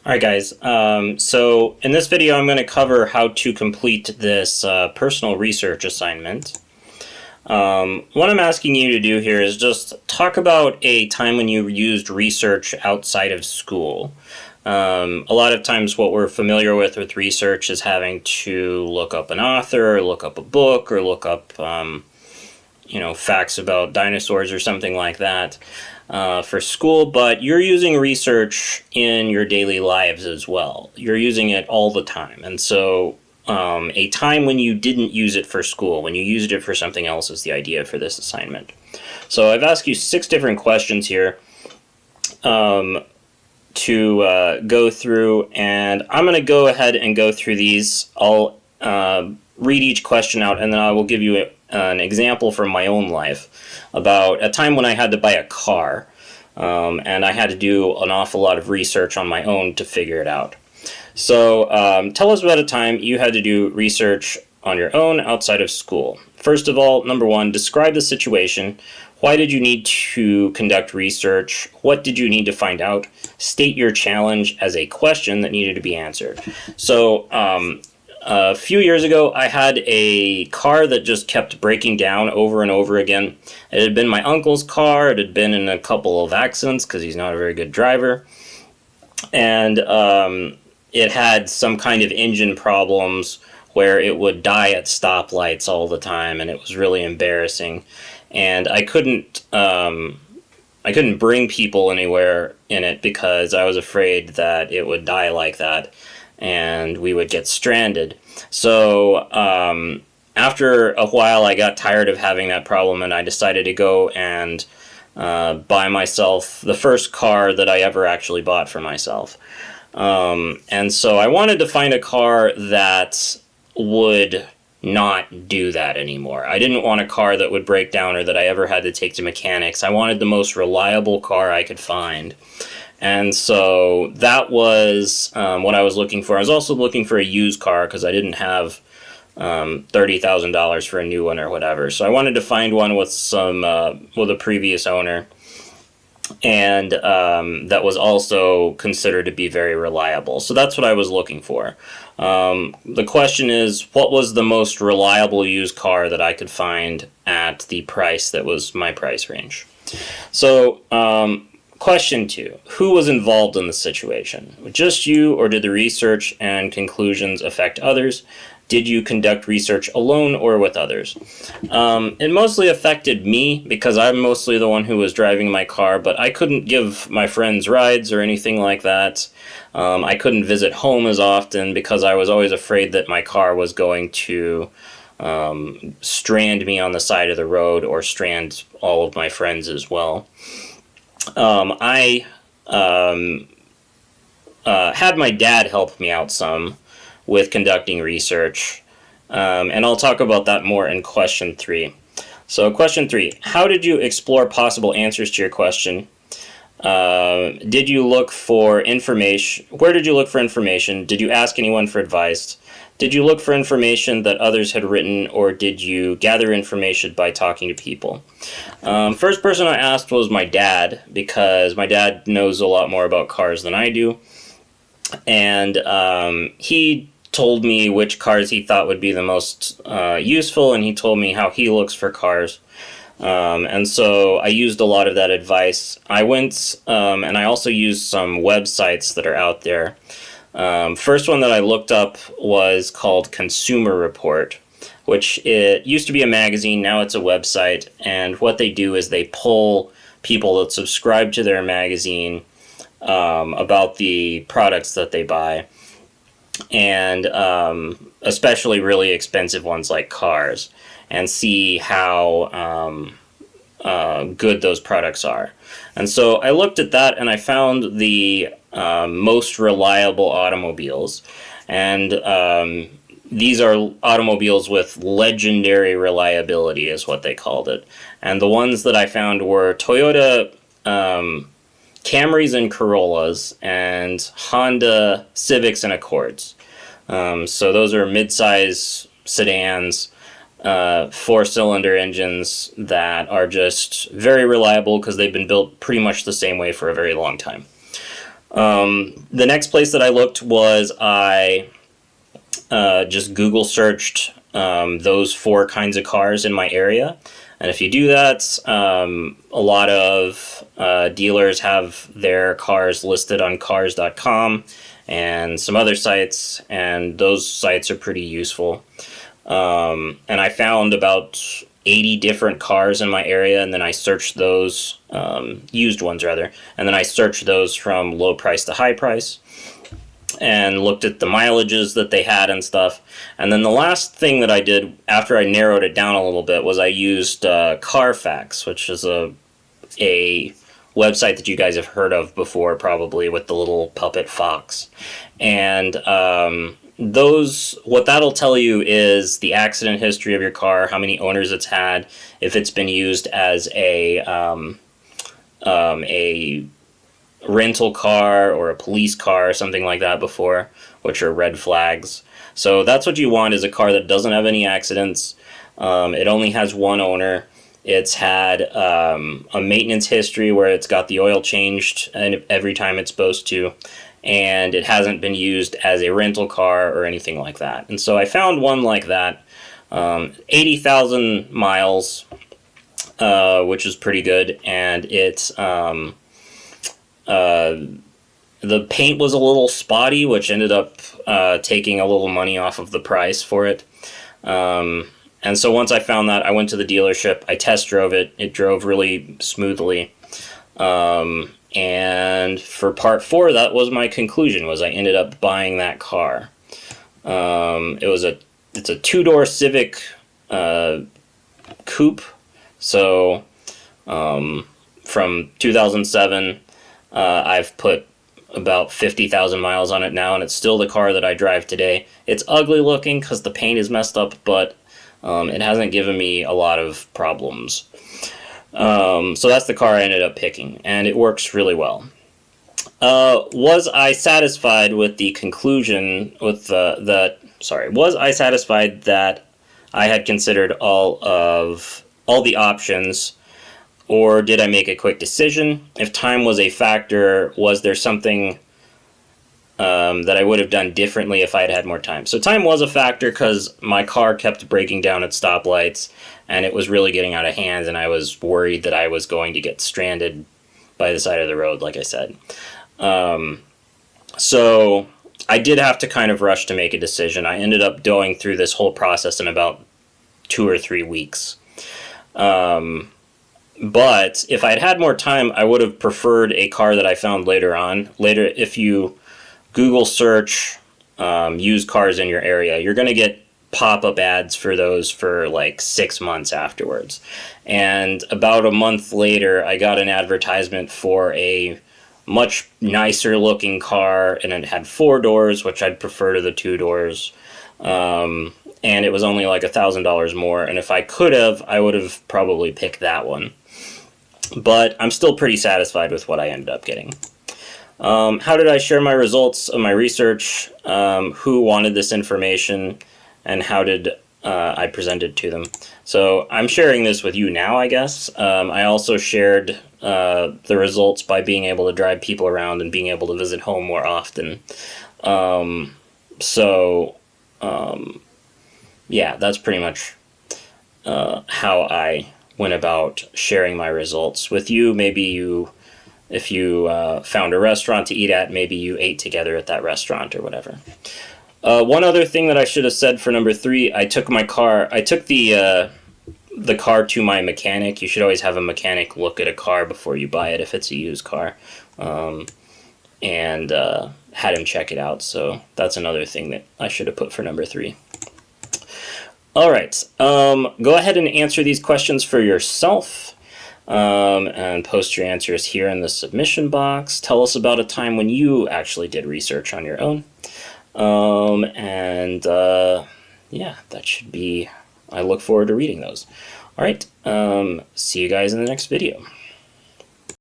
All right, guys. So in this video, I'm going to cover how to complete this personal research assignment. What I'm asking you to do here is just talk about a time when you used research outside of school. A lot of times what we're familiar with research is having to look up an author, or look up a book, or look up facts about dinosaurs or something like that for school, but you're using research in your daily lives as well. You're using it all the time. And so a time when you didn't use it for school, when you used it for something else, is the idea for this assignment. So I've asked you 6 different questions here to go through, and I'm going to go ahead and go through these. I'll read each question out, and then I will give you an example from my own life about a time when I had to buy a car, and I had to do an awful lot of research on my own to figure it out. So tell us about a time you had to do research on your own outside of school. First of all, number 1, describe the situation. Why did you need to conduct research? What did you need to find out? State your challenge as a question that needed to be answered. So a few years ago, I had a car that just kept breaking down over and over again. It had been my uncle's car. It had been in a couple of accidents because he's not a very good driver. And it had some kind of engine problems where it would die at stoplights all the time, and it was really embarrassing. And I couldn't bring people anywhere in it because I was afraid that it would die like that and we would get stranded. So after a while, I got tired of having that problem, and I decided to go and buy myself the first car that I ever actually bought for myself. And so I wanted to find a car that would not do that anymore. I didn't want a car that would break down or that I ever had to take to mechanics. I wanted the most reliable car I could find. And so that was what I was looking for. I was also looking for a used car because I didn't have $30,000 for a new one or whatever. So I wanted to find one with with a previous owner, and that was also considered to be very reliable. So that's what I was looking for. The question is, what was the most reliable used car that I could find at the price that was my price range? So question 2, who was involved in the situation? Just you, or did the research and conclusions affect others? Did you conduct research alone or with others? It mostly affected me because I'm mostly the one who was driving my car, but I couldn't give my friends rides or anything like that. I couldn't visit home as often because I was always afraid that my car was going to strand me on the side of the road or strand all of my friends as well. I had my dad help me out some with conducting research, and I'll talk about that more in question 3. So question 3, how did you explore possible answers to your question? Did you look for information? Where did you look for information? Did you ask anyone for advice? Did you look for information that others had written, or did you gather information by talking to people? First person I asked was my dad, because my dad knows a lot more about cars than I do. And he told me which cars he thought would be the most useful, and he told me how he looks for cars. And so I used a lot of that advice. I went and I also used some websites that are out there. First one that I looked up was called Consumer Report, which it used to be a magazine, now it's a website, and what they do is they poll people that subscribe to their magazine about the products that they buy, and especially really expensive ones like cars, and see how good those products are. And so I looked at that, and I found the most reliable automobiles, and these are automobiles with legendary reliability is what they called it. And the ones that I found were Toyota Camrys and Corollas, and Honda Civics and Accords. So those are mid-size sedans, 4-cylinder engines that are just very reliable because they've been built pretty much the same way for a very long time. The next place that I looked was I just Google searched those 4 kinds of cars in my area. And if you do that, a lot of dealers have their cars listed on cars.com and some other sites, and those sites are pretty useful. And I found about 80 different cars in my area, and then I searched those, used ones rather, and then I searched those from low price to high price and looked at the mileages that they had and stuff. And then the last thing that I did after I narrowed it down a little bit was I used Carfax, which is a website that you guys have heard of before probably, with the little puppet fox. And what that'll tell you is the accident history of your car, how many owners it's had, if it's been used as a rental car or a police car or something like that before, which are red flags. So that's what you want, is a car that doesn't have any accidents. It only has 1 owner. It's had a maintenance history where it's got the oil changed every time it's supposed to, and it hasn't been used as a rental car or anything like that. And so I found one like that, 80,000 miles, which is pretty good, and it's the paint was a little spotty, which ended up taking a little money off of the price for it. And so once I found that, I went to the dealership, I test drove it, it drove really smoothly. And for part 4, that was my conclusion, was I ended up buying that car. It's a 2-door Civic coupe, so from 2007. I've put about 50,000 miles on it now, and it's still the car that I drive today. It's ugly looking because the paint is messed up, but it hasn't given me a lot of problems. So that's the car I ended up picking, and it works really well. Was I satisfied with the conclusion with was I satisfied that I had considered all the options, or did I make a quick decision? If time was a factor, was there something that I would have done differently if I had had more time? So time was a factor because my car kept breaking down at stoplights, and it was really getting out of hand, and I was worried that I was going to get stranded by the side of the road, like I said. So I did have to kind of rush to make a decision. I ended up going through this whole process in about 2 or 3 weeks. But if I had had more time, I would have preferred a car that I found later on. Later, if you Google search used cars in your area, you're going to get pop-up ads for those for like 6 months afterwards. And about a month later, I got an advertisement for a much nicer looking car, and it had 4 doors, which I'd prefer to the 2 doors. And it was only like $1,000 more. And if I could have, I would have probably picked that one. But I'm still pretty satisfied with what I ended up getting. How did I share my results of my research? Who wanted this information? And how did I present it to them? So I'm sharing this with you now, I guess. I also shared the results by being able to drive people around and being able to visit home more often. Yeah, that's pretty much how I went about sharing my results with you. Maybe if you found a restaurant to eat at, maybe you ate together at that restaurant or whatever. One other thing that I should have said for number 3, I took the car to my mechanic. You should always have a mechanic look at a car before you buy it if it's a used car, and had him check it out. So that's another thing that I should have put for number 3. All right, go ahead and answer these questions for yourself, and post your answers here in the submission box. Tell us about a time when you actually did research on your own. Yeah, that should be, I look forward to reading those. All right, see you guys in the next video.